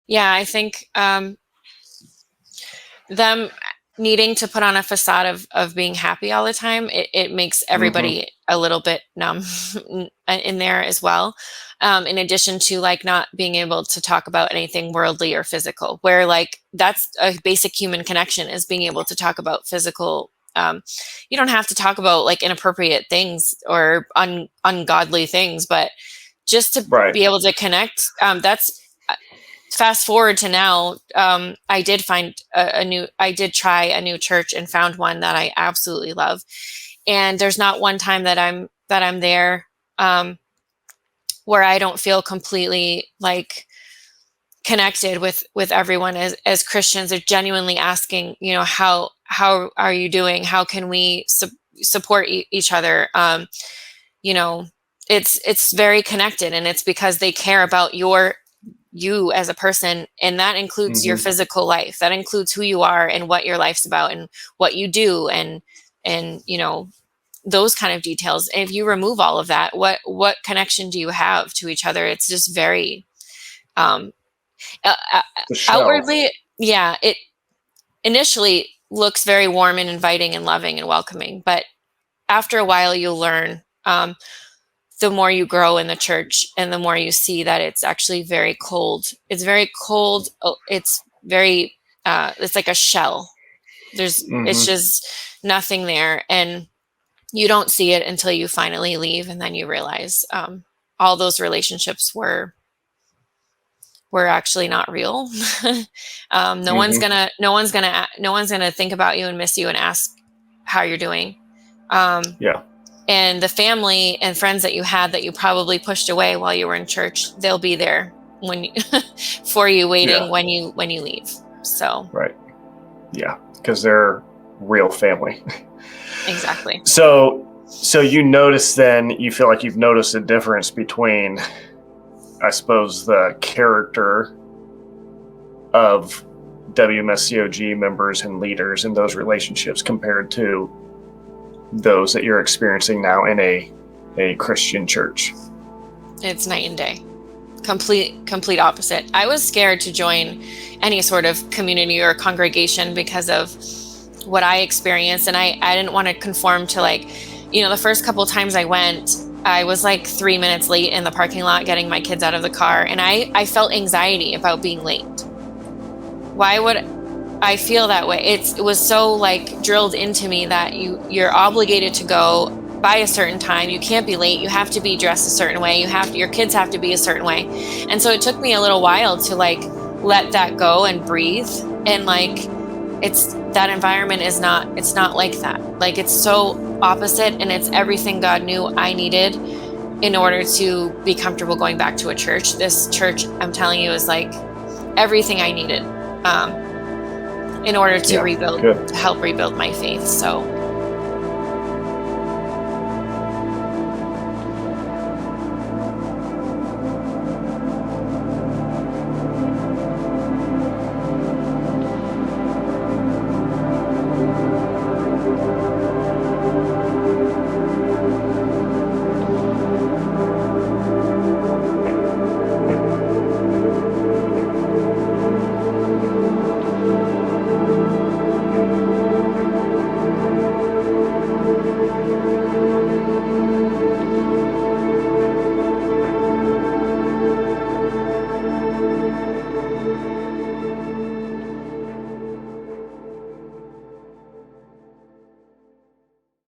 Yeah, I think them needing to put on a facade of being happy all the time, it makes Hmm. everybody a little bit numb in there as well. In addition to like not being able to talk about anything worldly or physical, where like that's a basic human connection, is being able to talk about physical. You don't have to talk about like inappropriate things or ungodly things, but just to Right. be able to connect. That's fast forward to now. I did find I did try a new church and found one that I absolutely love. And there's not one time that I'm there um, where I don't feel completely like connected with everyone as Christians. Are genuinely asking, how are you doing? How can we support each other? You know, it's very connected, and it's because they care about you as a person, and that includes your Hmm. physical life. That includes who you are and what your life's about and what you do, and those kind of details. And if you remove all of that, what connection do you have to each other? It's just very um uh, uh, The shell. outwardly, yeah, it initially looks very warm and inviting and loving and welcoming, but after a while you'll learn, the more you grow in the church and the more you see that it's actually very cold. It's very cold. It's very, it's like a shell. It's Hmm. just nothing there. And you don't see it until you finally leave. And then you realize, all those relationships were actually not real. Hmm. No one's gonna think about you and miss you and ask how you're doing. Um, Yeah. and the family and friends that you had that you probably pushed away while you were in church, they'll be there when you, for you, waiting Yeah. when you leave. So Right. Yeah. Because they're real family. exactly. So you notice then, you feel like you've noticed a difference between, I suppose, the character of WMSCOG members and leaders in those relationships compared to those that you're experiencing now in a Christian church. It's night and day. Complete opposite. I was scared to join any sort of community or congregation because of what I experienced, and I didn't want to conform to, like, the first couple times I went, I was like 3 minutes late in the parking lot getting my kids out of the car, and I felt anxiety about being late. Why would I feel that way? It was so like drilled into me that you're obligated to go by a certain time. You can't be late. You have to be dressed a certain way. Your kids have to be a certain way. And so it took me a little while to like let that go and breathe. And like, it's that environment is not, it's not like that. Like, it's so opposite, and it's everything God knew I needed in order to be comfortable going back to a church. This church, I'm telling you, is like everything I needed. Um, in order to Yeah. Good. help rebuild my faith. So